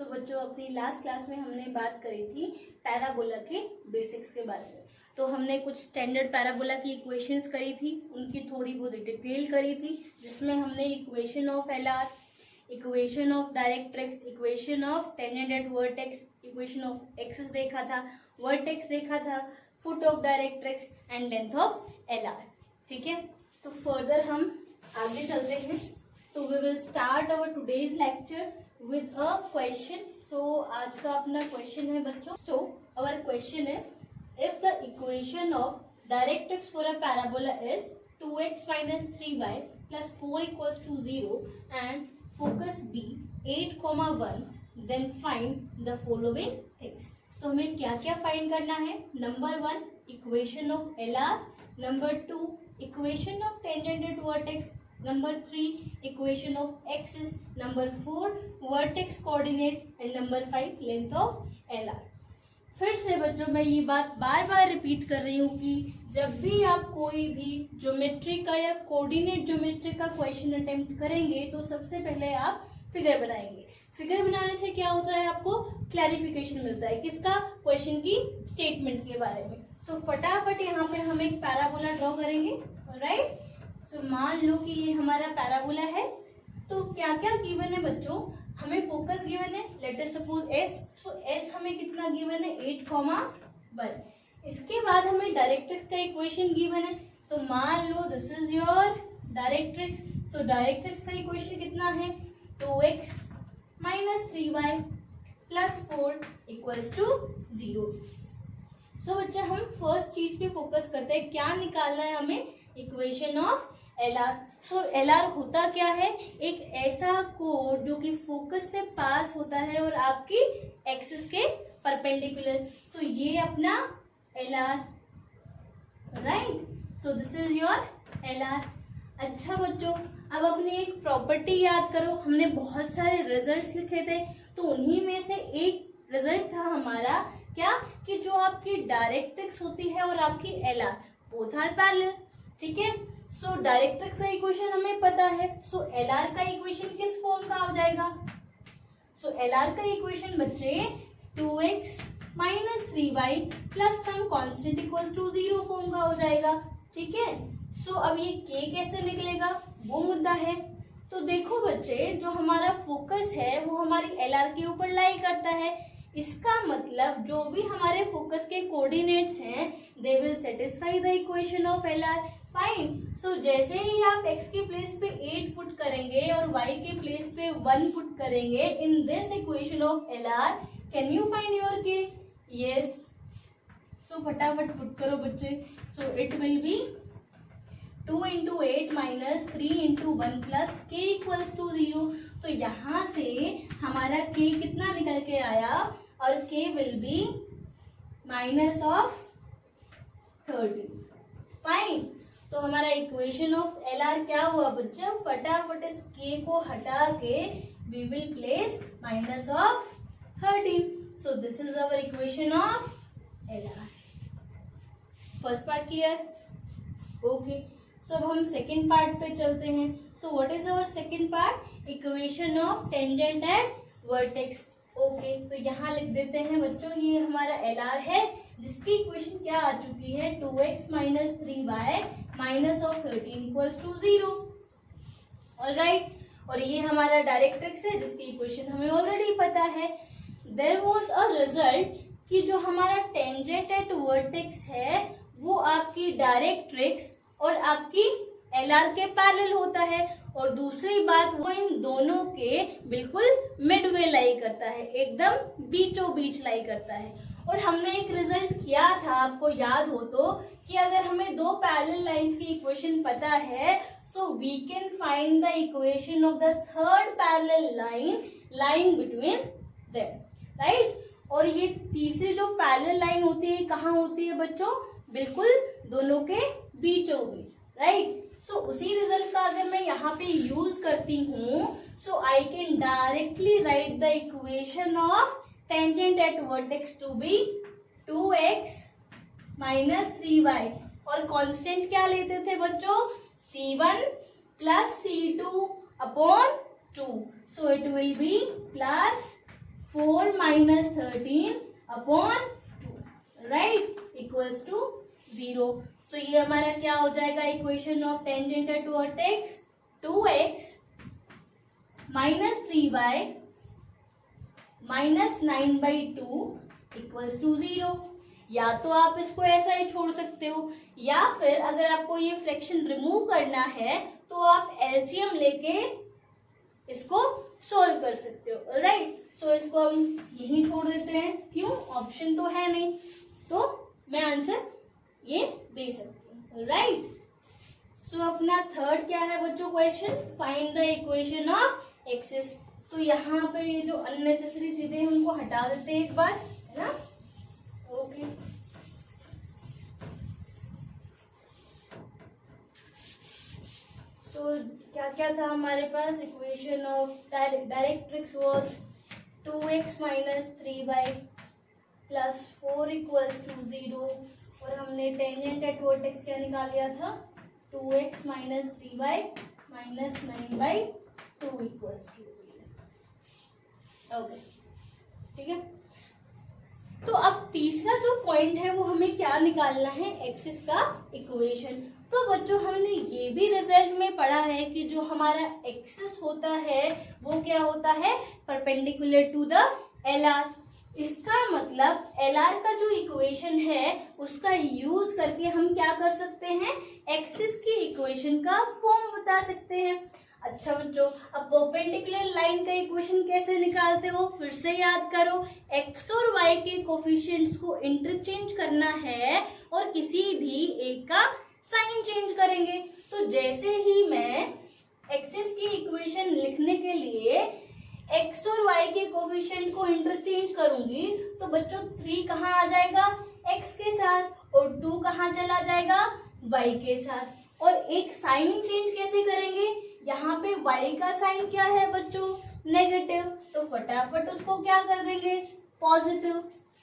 तो बच्चों अपनी लास्ट क्लास में हमने बात करी थी पैराबोला के बेसिक्स के बारे में। तो हमने कुछ स्टैंडर्ड पैराबोला की इक्वेशंस करी थी, उनकी थोड़ी बहुत डिटेल करी थी, जिसमें हमने equation of LR, equation of directrix, equation of tangent at vertex, equation of axis देखा था, वर्टेक्स देखा था, foot of directrix and length of LR. ठीक है, तो फर्दर हम आगे चलते हैं। तो we will start our today's lecture with a question. So आज का अपना क्वेश्चन है बच्चों, so our question is if the equation of directrix for a parabola is 2x minus 3y plus 4 equals to 0 and focus B 8,1, then find the following things। तो हमें क्या क्या find करना है? Number 1 equation of LR, number 2 equation of tangent at vertex, number 3 equation of axis, number 4 vertex coordinates and number 5 length of LR। फिर से बच्चों मैं ये बात बार बार रिपीट कर रही हूँ कि जब भी आप कोई भी ज्योमेट्री का या कोऑर्डिनेट ज्योमेट्री का क्वेश्चन अटेम्प्ट करेंगे तो सबसे पहले आप फिगर बनाएंगे। फिगर बनाने से क्या होता है, आपको क्लैरिफिकेशन मिलता है किसका, क्वेश्चन की स्टेटमेंट के बारे में। सो फटाफट यहाँ पे हम एक पैराबोला ड्रॉ करेंगे। राइट, सो मान लो कि ये हमारा पैराबोला है। तो क्या क्या गिवन है बच्चों, हमें फोकस गिवन है, लेट अस सपोज एस। सो एस हमें कितना गिवन है, 8,1। इसके बाद हमें डायरेक्ट्रिक्स का इक्वेशन गिवन है। तो मान लो this is your directrix. So directrix का इक्वेशन कितना है, 2x minus 3y plus 4 equals to 0। सो बच्चा हम फर्स्ट चीज पे फोकस करते हैं, क्या निकालना है हमें, equation of LR। So LR होता क्या है, एक ऐसा कोड जो कि फोकस से पास होता है और आपकी एक्सिस के परपेंडिकुलर। सो ये अपना LR। Right, so this is your LR। अच्छा बच्चों, अब अपनी एक प्रॉपर्टी याद करो। हमने बहुत सारे रिजल्ट्स लिखे थे, तो उन्हीं में से एक रिजल्ट था हमारा क्या, कि जो आपकी डायरेक्ट्रिक्स होती है और आपकी LR बोथ आर पैरेलल। ठीक है, सो डायरेक्ट्रिक्स का इक्वेशन हमें पता है। सो LR का इक्वेशन किस फॉर्म का हो जाएगा, सो LR का इक्वेशन बच्चे 2x minus 3y plus some constant equals to 0 form का हो जाएगा। ठीक है, सो अब ये k कैसे निकलेगा वो मुद्दा है। तो देखो बच्चे, जो हमारा फोकस है वो हमारी LR के ऊपर लाई करता है। इसका मतलब जो भी हमारे फोकस के कोऑर्डिनेट्स हैं they will satisfy the equation of LR। Fine, so जैसे ही आप x के प्लेस पे 8 पुट करेंगे और y के प्लेस पे 1 पुट करेंगे in this equation of LR, can you find your k? Yes, so फटाफट पुट करो बच्चे। So it will be 2 into 8 minus 3 into 1 plus k equals to 0। तो यहाँ से हमारा k कितना निकल के आया, और k will be minus of 30। Fine, तो हमारा इक्वेशन ऑफ LR क्या हुआ बच्चों, फटाफट इस k को हटा के we will place minus of 13। so this is our equation of LR। First part clear? Okay, so अब हम सेकेंड पार्ट पे चलते हैं। So what is our second part, equation of tangent at vertex. Okay, तो यहाँ लिख देते हैं बच्चों, ये हमारा LR है जिसकी इक्वेशन क्या आ चुकी है, 2x minus 3y minus of 13 equals to 0। Alright, और ये हमारा डायरेक्ट्रिक्स है जिसकी इक्वेशन हमें ऑलरेडी पता है। देयर वाज अ रिजल्ट कि जो हमारा टेंजेंट एट वर्टेक्स है वो आपकी डायरेक्ट्रिक्स और आपकी LR के पैरेलल होता है, और दूसरी बात वो इन दोनों के बिल्कुल मिडवे लाई करता है, एकदम बीचों बीच लाई करता है। और हमने एक रिजल्ट किया था, आपको याद हो तो, कि अगर हमें दो पैरेलल लाइंस की इक्वेशन पता है so we can find the equation of the third parallel line lying between them. Right, और ये तीसरी जो पैरेलल लाइन होती है कहाँ होती है बच्चों, बिल्कुल दोनों के बीचों बीच। राइट, सो उसी रिजल्ट का अगर मैं यहाँ पे यूज करती हूँ, so I can directly write the equation of tangent at vertex to be 2x minus 3y, और कांस्टेंट क्या लेते थे बच्चों, C1 plus C2 upon 2। So it will be plus 4 minus 13 upon 2, right, equals to 0। सो ये हमारा क्या हो जाएगा, equation of tangent at vertex 2x minus 3y minus 9/2 equals to 0। या तो आप इसको ऐसा ही छोड़ सकते हो, या फिर अगर आपको ये फ्रैक्शन रिमूव करना है तो आप एलसीएम लेके इसको सोल्व कर सकते हो, राइट। सो इसको हम यही छोड़ देते हैं, क्यों, ऑप्शन तो है नहीं, तो मैं आंसर ये दे सकती हूँ, राइट। सो अपना थर्ड क्या है बच्चों question, find the equation of axis. तो यहाँ पे ये जो अननेसेसरी चीजें हैं उनको हटा देते हैं एक बार, है ना, ओके। सो क्या क्या था हमारे पास, equation of directrix was 2x minus 3y plus 4 equals to 0, और हमने टेंजेंट एट वर्टेक्स क्या निकाल लिया था, 2x minus 3y minus 9/2 equals to 0, okay, ठीक है। तो अब तीसरा जो पॉइंट है वो हमें क्या निकालना है, एक्सिस का इक्वेशन। तो बच्चों हमने ये भी रिजल्ट में पढ़ा है कि जो हमारा एक्सिस होता है वो क्या होता है, परपेंडिकुलर टू द LR। इसका मतलब LR का जो इक्वेशन है उसका यूज करके हम क्या कर सकते हैं, एक्सिस की इक्वेशन का फॉर्म बता सकते हैं। अच्छा बच्चों, अब परपेंडिकुलर लाइन का इक्वेशन कैसे निकालते हो, फिर से याद करो, x और y के कोफिशिएंट्स को इंटरचेंज करना है और किसी भी एक का साइन चेंज करेंगे। तो जैसे ही मैं एक्सिस की इक्वेशन लिखने के लिए x और y के कोफिशिएंट को इंटरचेंज करूंगी तो बच्चों 3 कहाँ आ जाएगा, x के साथ, और 2 कहाँ चला जाएगा, y के साथ। और एक साइन चेंज कैसे करेंगे, यहाँ पे y का साइन क्या है बच्चों, नेगेटिव, तो फटाफट उसको क्या कर देंगे, positive,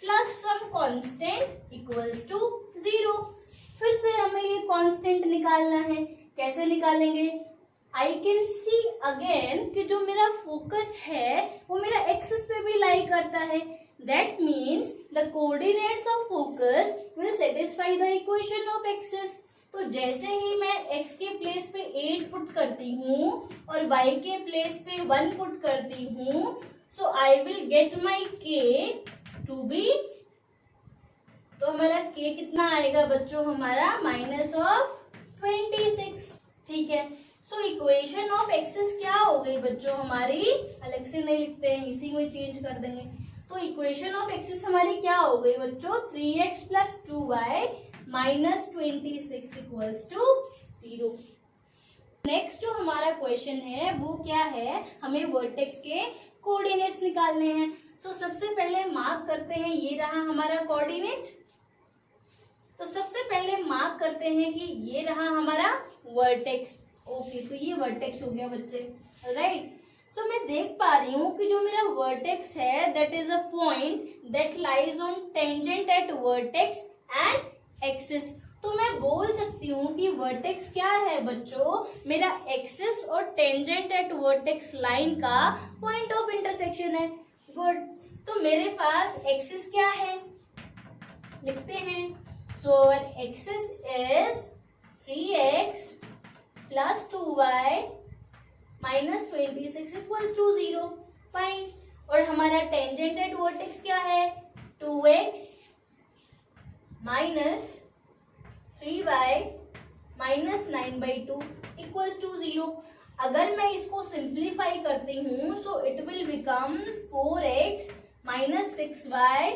plus some constant equals to 0। फिर से हमें ये कांस्टेंट निकालना है, कैसे निकालेंगे, आई कैन सी अगेन कि जो मेरा फोकस है वो मेरा एक्सिस पे भी लाई करता है, that means the coordinates of focus will satisfy the equation of axis. तो जैसे ही मैं x के प्लेस पे 8 पुट करती हूँ और y के प्लेस पे 1 पुट करती हूँ, so I will get my k to be, तो हमारा k कितना आएगा बच्चों, हमारा माइनस ऑफ 26, ठीक है। सो इक्वेशन ऑफ एक्सिस क्या हो गई बच्चों हमारी, अलग से नहीं लिखते हैं, इसी में चेंज कर देंगे। तो इक्वेशन ऑफ एक्सिस हमारी क्या हो गई बच्चों, 3x plus 2y minus 26 equals to 0। Next जो हमारा क्वेश्चन है वो क्या है, हमें वर्टेक्स के कोऑर्डिनेट्स निकालने हैं। सो सबसे पहले मार्क करते हैं, ये रहा हमारा कोऑर्डिनेट, तो सबसे पहले मार्क करते हैं कि ये रहा हमारा वर्टेक्स, ओके, तो ये वर्टेक्स हो गया बच्चे, राइट। सो मैं देख पा रही हूँ कि जो मेरा वर्टेक्स है that is a point that lies on tangent at vertex and axis. तो मैं बोल सकती हूँ कि वर्टेक्स क्या है बच्चों, मेरा एक्सिस और टेंजेंट एट वर्टेक्स लाइन का पॉइंट ऑफ इंटरसेक्शन है, गुड। तो मेरे पास एक्सिस क्या है, लिखते हैं, so axis is 3x plus 2y minus 26 equals to 0, fine. और हमारा टेंजेंट एट वर्टेक्स क्या है, 2x minus 3y minus 9/2 equals to 0। अगर मैं इसको सिंप्लीफाई करती हूँ so it will become 4x minus 6y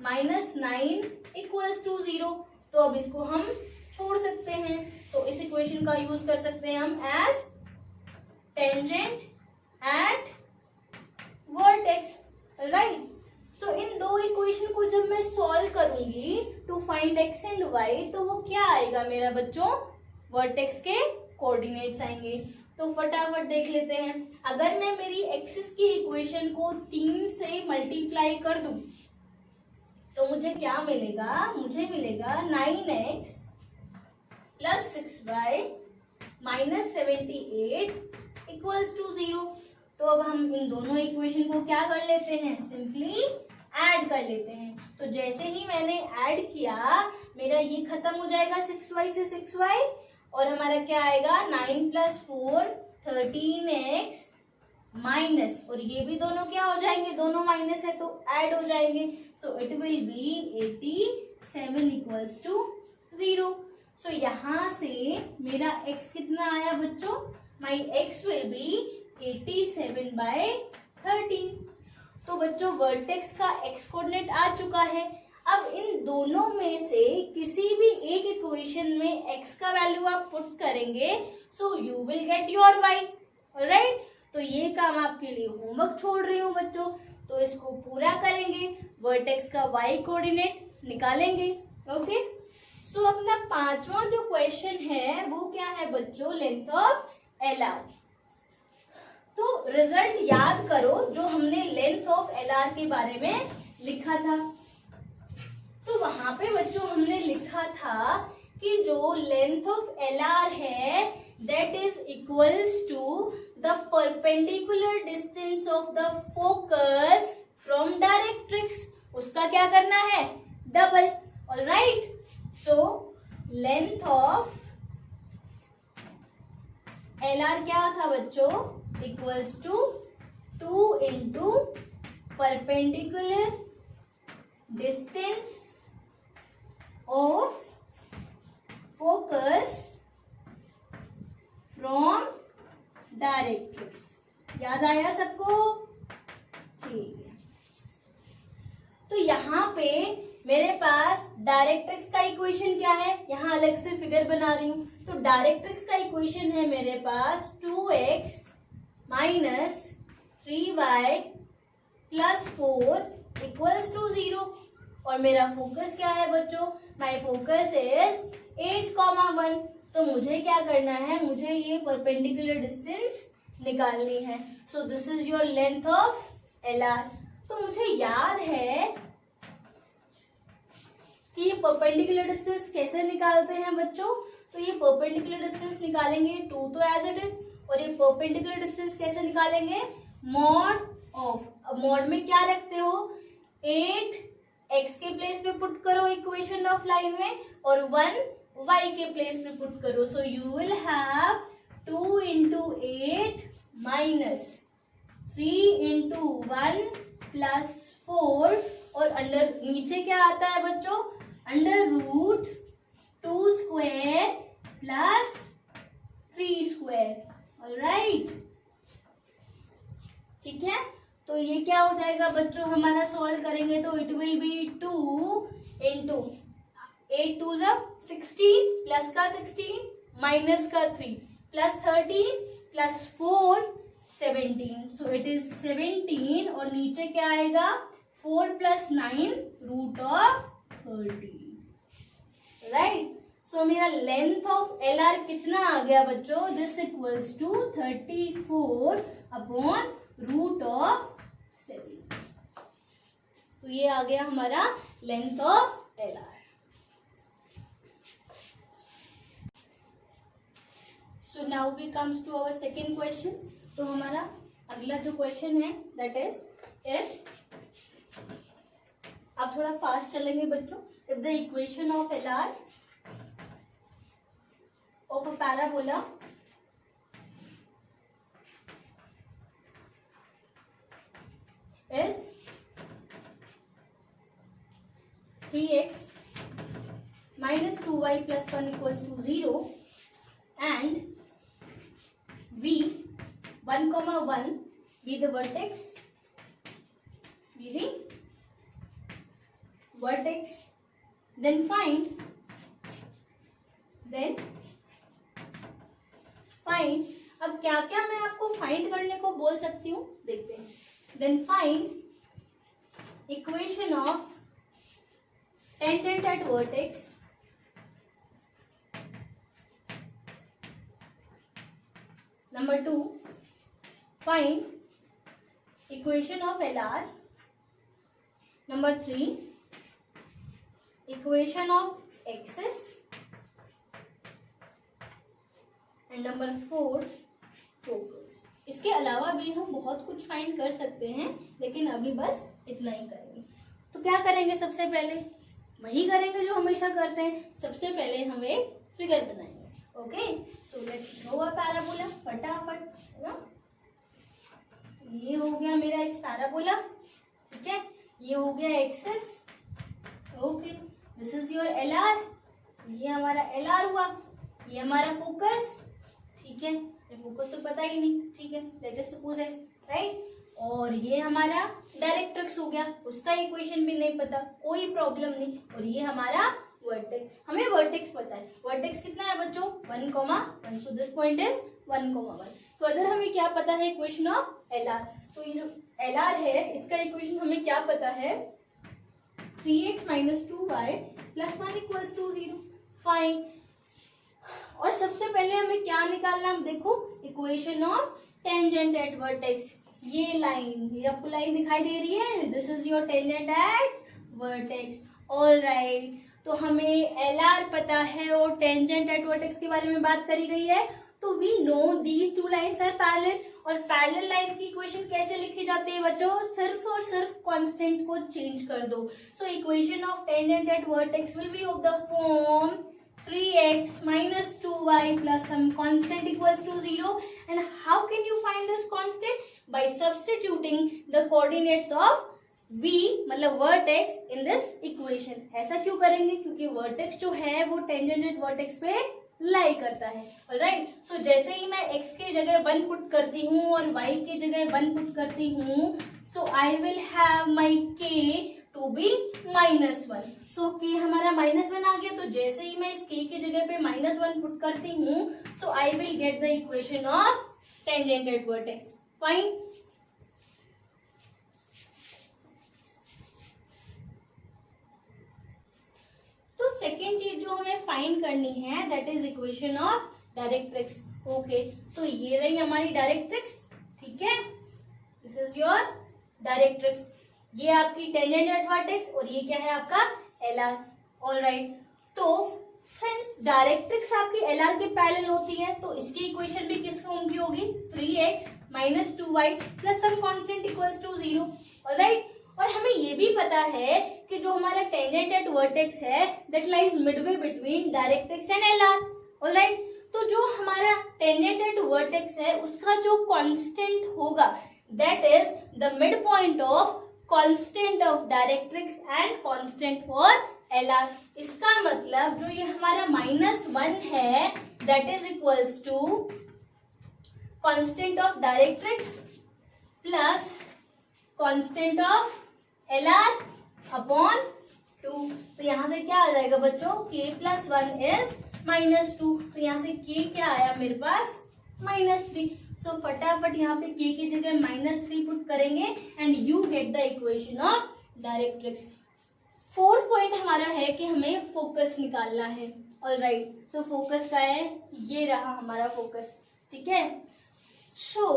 minus 9 equals to 0। तो अब इसको हम छोड़ सकते हैं, तो इस इक्वेशन का यूज कर सकते हैं हम as tangent at vertex, right. So इन दो इक्वेशन को जब मैं सॉल्व करूंगी to find x and y, तो वो क्या आएगा मेरा बच्चों, वर्टेक्स के कोऑर्डिनेट्स आएंगे। तो फटाफट देख लेते हैं, अगर मैं मेरी एक्सिस की इक्वेशन को 3 से मल्टीप्लाई कर दूं तो मुझे क्या मिलेगा, मुझे मिलेगा 9x plus 6y minus 78 equals to 0। तो अब हम इन दोनों इक्वेशन को क्या कर लेते हैं, सिंपली ऐड कर लेते हैं। तो जैसे ही मैंने ऐड किया मेरा ये खत्म हो जाएगा 6y से 6y, और हमारा क्या आएगा 9 + 4 13x माइनस, और ये भी दोनों क्या हो जाएंगे, दोनों माइनस है तो ऐड हो जाएंगे। सो इट विल बी 87 = 0। सो यहाँ से मेरा x कितना आया बच्चों, माई x विल बी 87/13। तो बच्चों वर्टेक्स का x कोऑर्डिनेट आ चुका है। अब इन दोनों में से किसी भी एक इक्वेशन में x का वैल्यू आप पुट करेंगे, so you will get your y, alright. तो ये काम आपके लिए होमवर्क छोड़ रही हूँ बच्चों, तो इसको पूरा करेंगे, वर्टेक्स का y कोऑर्डिनेट निकालेंगे। ओके, सो अपना पांचवा जो क्वेश्चन है वो क्या है बच्चों, लेंथ ऑफ LR। तो रिजल्ट याद करो जो हमने लेंथ ऑफ LR के बारे में लिखा था। तो वहां पे बच्चों हमने लिखा था कि जो लेंथ ऑफ LR है that is equals to the perpendicular distance of the focus from directrix. उसका क्या करना है, double, alright. So length of LR क्या था बच्चों, equals to 2 × perpendicular distance of focus from directrix. याद आया सबको, ठीक है। तो यहाँ पे मेरे पास डायरेक्ट्रिक्स का इक्वेशन क्या है, यहाँ अलग से फिगर बना रही हूँ। तो डायरेक्ट्रिक्स का इक्वेशन है मेरे पास 2x - 3y + 4 = 0। और मेरा फोकस क्या है बच्चों, माई फोकस इज 8,1। तो मुझे क्या करना है, मुझे ये परपेंडिकुलर डिस्टेंस निकालनी है। So this is your length of LR। तो मुझे याद है कि ये परपेंडिकुलर डिस्टेंस कैसे निकालते हैं बच्चों। तो ये परपेंडिकुलर डिस्टेंस निकालेंगे 2 तो एज इट इज, और ये परपेंडिकुलर डिस्टेंस कैसे निकालेंगे, मॉड ऑफ। अब मॉड में क्या रखते हो, 8 x के प्लेस पे पुट करो इक्वेशन ऑफ लाइन में, और 1 y के प्लेस पे पुट करो। So you will have 2 × 8 minus 3 × 1 + 4, और अंडर नीचे क्या आता है बच्चों, √2² + 3², ऑलराइट, ठीक है। तो ये क्या हो जाएगा बच्चों, हमारा सॉल्व करेंगे तो इट विल बी 2 × 8 2 = 16, प्लस का 16 माइनस का 3 + 13 + 4 17। सो इट इज 17, और नीचे क्या आएगा 4 + 9 √13, राइट। सो मेरा लेंथ ऑफ LR कितना आ गया बच्चों, दिस इक्वल्स टू 34/√7। तो ये आ गया हमारा length of LR। So now we comes to our second question. तो हमारा अगला जो क्वेश्चन है दैट इज, इफ, आप थोड़ा फास्ट चलेंगे बच्चों, if the equation of LR of a parabola is 3x - 2y + 1 = 0 and V 1,1 be the vertex, then find अब क्या क्या मैं आपको फाइंड करने को बोल सकती हूँ, देखते हैं। Then find equation of tangent at vertex, number 2 find equation of LR, number 3 equation of axis, and number 4 focus. इसके इसके अलावा भी हम बहुत कुछ फाइंड कर सकते हैं, लेकिन अभी बस इतना ही करेंगे। तो क्या करेंगे, सबसे पहले वही करेंगे जो हमेशा करते हैं। सबसे पहले हम एक फिगर बनाएंगे। Okay, so let's draw a parabola फटाफट, है ना। ये हो गया मेरा एक पैराबोला, ठीक है। ये हो गया axis. Okay, this is your L R, ये हमारा एल आर हुआ। ये हमारा फोकस, ठीक है। ये फोकस तो पता ही नहीं, ठीक है, let us suppose S, right. और ये हमारा डायरेक्ट्रिक्स हो गया, उसका इक्वेशन भी नहीं पता, कोई प्रॉब्लम नहीं। और ये हमारा वर्टेक्स, हमें वर्टेक्स पता है। वर्टेक्स कितना है बच्चों, 1,1, so this point is 1,1। Further हमें क्या पता है, इक्वेशन ऑफ एल आर। तो ये जो एल आर है, इसका इक्वेशन हमें क्या पता है, 3x - 2y + 1 = 0। फाइन। और सबसे पहले हमें क्या निकालना है, देखो equation of tangent at vertex. ये लाइन, ये आपको लाइन दिखाई दे रही है, this is your tangent at vertex. All right, तो हमें एल आर पता है और टेंजेंट एट वर्टेक्स के बारे में बात करी गई है। तो we know these two lines are parallel. और पैरेलल लाइन की इक्वेशन कैसे लिखी जाती है बच्चों, सिर्फ और सिर्फ कांस्टेंट को चेंज कर दो। So equation of tangent at vertex will be of the form 3x - 2y plus some constant equals to 0. And how can you find this constant? By substituting the coordinates of v मतलब vertex in this equation. ऐसा क्यों करेंगे, क्योंकि vertex जो है वो tangent at vertex पे लाई करता है। ऑलराइट, सो जैसे ही मैं x के जगह 1 पुट करती हूँ और y के जगह 1 पुट करती हूँ, so I will have my k to be -1। So k हमारा -1 आ गया। तो जैसे ही मैं इस k के जगह पे -1 पुट करती हूँ, so I will get the equation of tangent at vertex. Fine. तो सेकेंड चीज जो हमें फाइंड करनी है, that is equation of directrix. Okay, तो ये रही हमारी डायरेक्ट्रिक्स, ठीक है। This is your directrix. ये आपकी टेंजेंट एट वर्टेक्स और ये क्या है आपका एल आर। ऑल राइट, तो सिंस डायरेक्ट्रिक्स आपकी एल आर के पैरेलल होती है, तो इसकी इक्वेशन भी किस फॉर्म की होगी, 3x - 2y plus some constant equals to 0। All right, और हमें ये भी पता है कि जो हमारा टेंजेंट एट वर्टेक्स है, that lies Midway between directrix and L R. All right, तो जो हमारा टेंजेंट एट वर्टेक्स है, उसका जो कांस्टेंट होगा, that is the mid point of constant of directrix and constant for L R. इसका मतलब जो ये हमारा -1 है, that is equals to constant of directrix plus constant of L R upon 2। तो यहां से क्या आ जाएगा बच्चों, k + 1 इज -2। तो यहाँ से k क्या आया मेरे पास, -3। सो फटाफट यहाँ पे k की जगह -3 पुट करेंगे and you get the equation of directrix. Fourth point हमारा है कि हमें फोकस निकालना है। ऑल राइट, सो फोकस का है, ये रहा हमारा फोकस, ठीक है। सो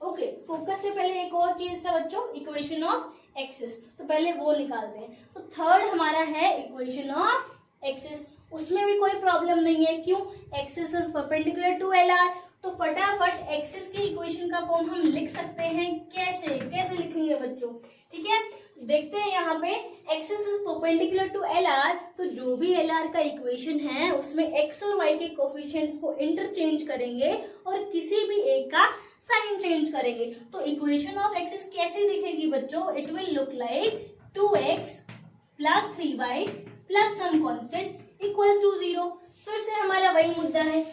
ओके, फोकस से पहले एक और चीज था बच्चों, इक्वेशन ऑफ एक्सिस। तो पहले वो निकालते हैं। तो थर्ड हमारा है इक्वेशन ऑफ एक्सिस। उसमें भी कोई प्रॉब्लम नहीं है, क्यों, axis is perpendicular to L R. तो फटाफट एक्सिस की इक्वेशन का फॉर्म हम लिख सकते हैं। कैसे लिखेंगे बच्चों, ठीक है। देखते हैं यहाँ पे, axis is perpendicular to L R. तो जो भी एल आर का इक्वेशन है, उसमें एक्स और वाई के कोफिशिएंट्स को इंटरचेंज करेंगे और किसी भी एक का साइन चेंज करेंगे। तो इक्वेशन ऑफ एक्सिस कैसे दिखेगी बच्चों, it will look like 2x + 3y plus some constant equals to 0। फिर से हमारा वही मुद्दा है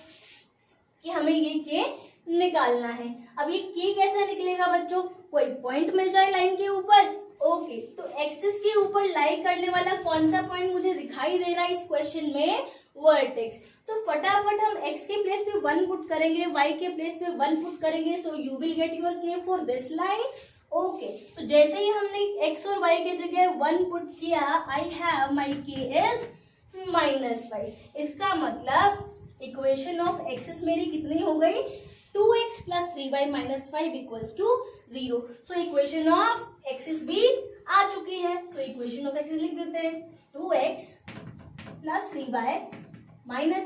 कि हमें ये k निकालना है। अब ये k कैसे निकलेगा बच्चों, कोई पॉइंट मिल जाए लाइन के ऊपर। ओके, तो एक्सिस के ऊपर लाई करने वाला कौन सा पॉइंट मुझे दिखाई दे रहा है इस क्वेश्चन में, वर्टेक्स। तो फटाफट हम x के प्लेस पे 1 पुट करेंगे, y के प्लेस पे 1 पुट करेंगे। So you will get your k for this line. Okay, तो जैसे ही हमने x और y के जगह 1 पुट किया, I have my k is -5। इसका मतलब इक्वेशन ऑफ एक्सिस मेरी कितनी हो गई, 2x + 3y - 5 = 0। So equation of axis भी आ चुकी है। सो इक्वेशन ऑफ एक्सिस लिख देते हैं, 2x + 3y - 5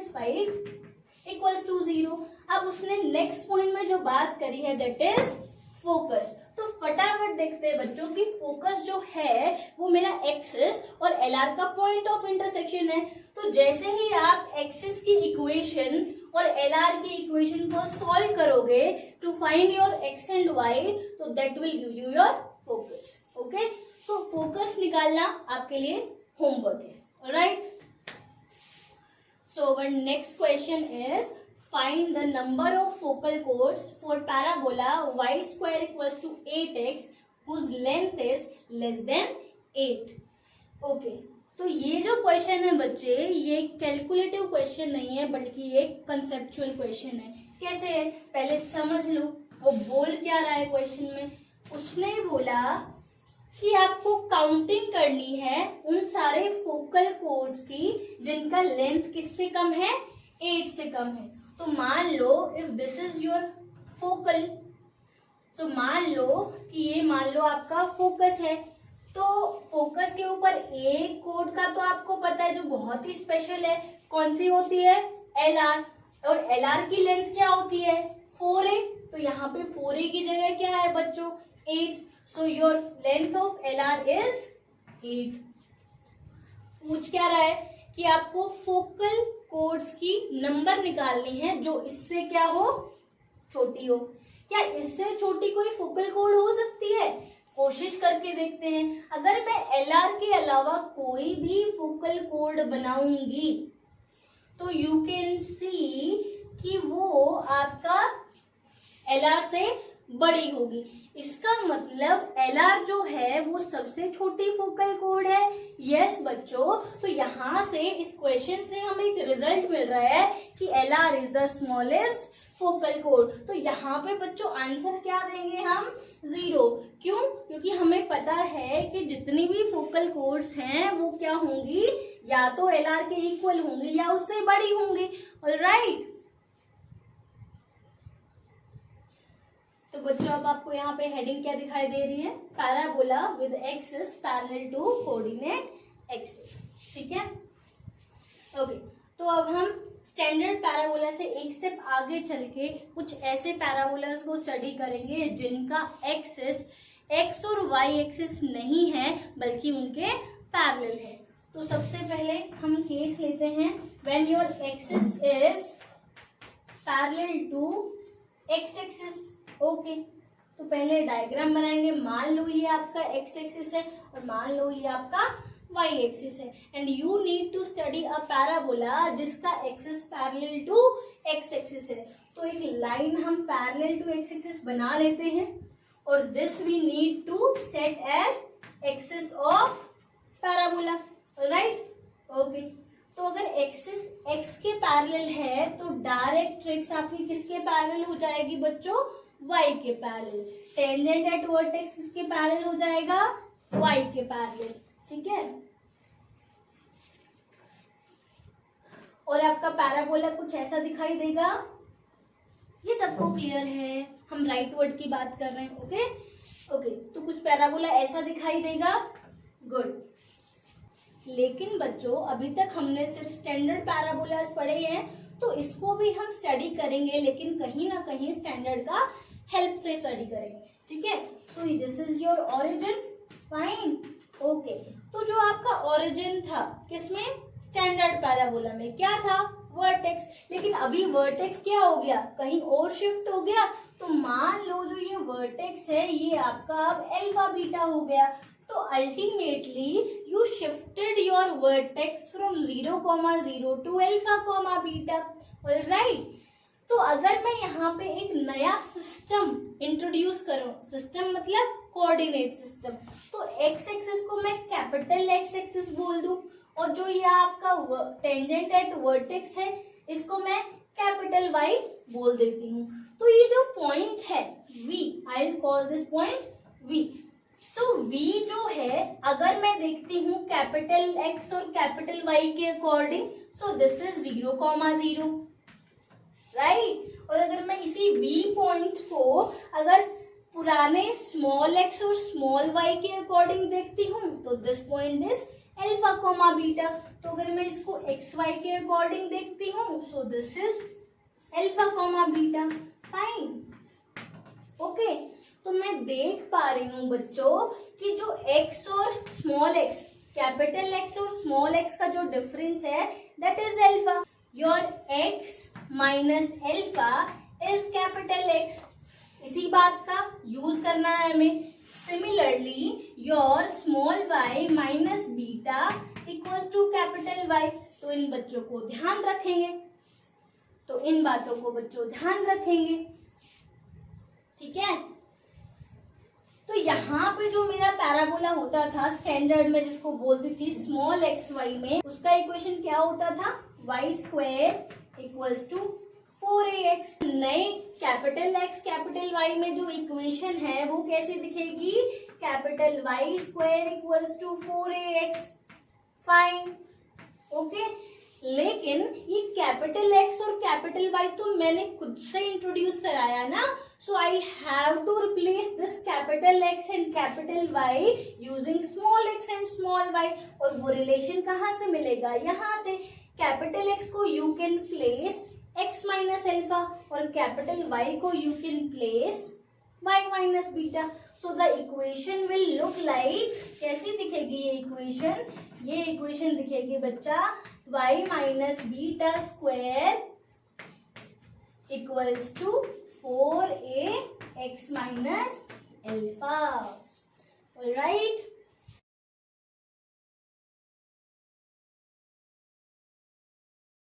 = 0। अब उसने नेक्स्ट पॉइंट में जो बात करी है दैट इज फोकस। तो फटाफट देखते हैं बच्चों की फोकस जो है वो मेरा एक्सिस और एलआर का पॉइंट ऑफ इंटरसेक्शन है। तो जैसे ही आप एक्सिस की इक्वेशन और एलआर की इक्वेशन को सॉल्व करोगे to find your x and y, तो that will give you your focus. Okay, so focus निकालना आपके लिए होमवर्क है। Alright, so our next question is find the number of focal chords for parabola y square equals to 8x whose length is less than 8। Okay, तो ये जो question है बच्चे, ये कैलकुलेटिव क्वेश्चन नहीं है बल्कि एक कंसेप्चुअल क्वेश्चन है। कैसे है पहले समझ लो। वो बोल क्या रहा है क्वेश्चन में, उसने बोला कि आपको काउंटिंग करनी है उन सारे फोकल कोड्स की जिनका लेंथ किससे कम है, 8 से कम है। तो मान लो if this is your focal, तो मान लो कि ये मान लो आपका फोकस है। तो फोकस के ऊपर एक कोड का तो आपको पता है जो बहुत ही स्पेशल है, कौन सी होती है, एलआर। और एलआर की लेंथ क्या होती है, 4a। तो यहाँ पे 4a की जगह क्या है बच्चों, 8। So your length of LR is 8। पूछ क्या रहा है कि आपको फोकल कोड्स की नंबर निकालनी है जो इससे क्या हो, छोटी हो। क्या इससे छोटी कोई फोकल कोड हो सकती है, कोशिश करके देखते हैं। अगर मैं LR के अलावा कोई भी फोकल कोड बनाऊंगी तो यू कैन सी कि वो आपका LR से बड़ी होगी। इसका मतलब एलआर जो है वो सबसे छोटी फोकल कोड है। यस बच्चों, तो यहाँ से इस क्वेश्चन से हमें एक रिजल्ट मिल रहा है कि LR is the smallest focal code. तो यहाँ पे बच्चों आंसर क्या देंगे हम, 0। क्यों, क्योंकि हमें पता है कि जितनी भी फोकल कोड्स हैं वो क्या होंगी, या तो एलआर के इक्वल होंगी या उससे बड़ी होंगी। ऑलराइट, तो बच्चों अब आपको यहाँ पे हेडिंग क्या दिखाई दे रही है, parabola with axis parallel to coordinate axis. ठीक है, ओके। तो अब हम स्टैंडर्ड पैराबोला से एक स्टेप आगे चल के कुछ ऐसे पैराबोलास को स्टडी करेंगे जिनका एक्सिस एक्स और वाई एक्सिस नहीं है बल्कि उनके पैरेलल है। तो सबसे पहले हम केस लेते हैं when your axis is parallel to x axis. Okay, तो पहले डायग्राम बनाएंगे। मान लो ये आपका एक्स एक्सिस है और मान लो ये आपका वाई एक्सिस है, and you need to study a parabola जिसका axis parallel to x axis है। तो एक लाइन हम पैरेलल टू एक्स एक्सिस बना लेते हैं और this we need to set as axis of parabola. Right, okay. तो अगर एक्सिस एक्स के पैरेलल है तो डायरेक्ट ट्रिक्स आपकी किसके पैरेलल हो जाएगी बच्चों, y के पैरेलल। टेंजेंट एट वर्टेक्स किसके पैरेलल हो जाएगा, y के पैरेलल। ठीक है, और आपका पैराबोला कुछ ऐसा दिखाई देगा। ये सबको क्लियर है, हम राइट वर्ड की बात कर रहे हैं। ओके ओके, तो कुछ पैराबोला ऐसा दिखाई देगा। गुड, लेकिन बच्चों अभी तक हमने सिर्फ स्टैंडर्ड पैराबोलास पढ़े हैं, तो इसको भी हम स्टडी करेंगे, लेकिन कहीं ना कहीं स्टैंडर्ड का हेल्प से स्टडी करेंगे। ठीक है, so this is your origin. Fine, okay. तो जो आपका ओरिजिन था किसमें, स्टैंडर्ड पैराबोला में, क्या था, वर्टेक्स। लेकिन अभी वर्टेक्स क्या हो गया, कहीं और शिफ्ट हो गया। तो मान लो जो ये वर्टेक्स है ये आपका अब अल्फा बीटा हो गया। तो ultimately you shifted your vertex from 0,0 to alpha, beta. Alright, तो अगर मैं यहाँ पे एक नया सिस्टम इंट्रोड्यूस करूं, सिस्टम मतलब कोऑर्डिनेट सिस्टम, तो एक्स एक्सिस को मैं कैपिटल एक्स एक्सिस बोल दूं और जो ये आपका टेंजेंट एट वर्टेक्स है इसको मैं कैपिटल वाई बोल देती हूँ। तो ये जो पॉइंट है V, I will call this point V। So V जो है अगर मैं देखती हूँ कैपिटल X और कैपिटल Y के according, so this is 0,0, right. और अगर मैं इसी V पॉइंट को अगर पुराने स्मॉल x और स्मॉल y के अकॉर्डिंग देखती हूँ तो this point is alpha, beta. तो अगर मैं इसको xy के अकॉर्डिंग देखती हूँ so this is alpha comma beta. Fine, okay. तो मैं देख पा रही हूँ बच्चों कि जो x और स्मॉल x, कैपिटल X और स्मॉल x का जो डिफरेंस है that is alpha. Your x minus alpha is capital X। इसी बात का यूज करना है हमें। Similarly your small y minus beta equals to capital Y। तो इन बच्चों को ध्यान रखेंगे, तो इन बातों को बच्चों ध्यान रखेंगे, ठीक है। तो यहाँ पे जो मेरा पैराबोला होता था स्टैंडर्ड में, जिसको बोलती थी स्मॉल एक्स वाई में, उसका इक्वेशन क्या होता था, Y square equals to 4ax। नए कैपिटल एक्स कैपिटल वाई में जो इक्वेशन है वो कैसे दिखेगी, capital y square equals to 4ax। Fine, okay. लेकिन ये कैपिटल एक्स और कैपिटल वाई तो मैंने खुद से इंट्रोड्यूस कराया ना, so I have to replace this capital x and capital y using small x and small y. और वो रिलेशन कहाँ से मिलेगा, यहाँ से। कैपिटल एक्स को you can place x minus alpha और कैपिटल वाई को you can place y minus beta. So the equation will look like, कैसी दिखेगी ये इक्वेशन, ये इक्वेशन दिखेगी बच्चा y माइनस बीटा square equals to 4ax minus alpha. Alright,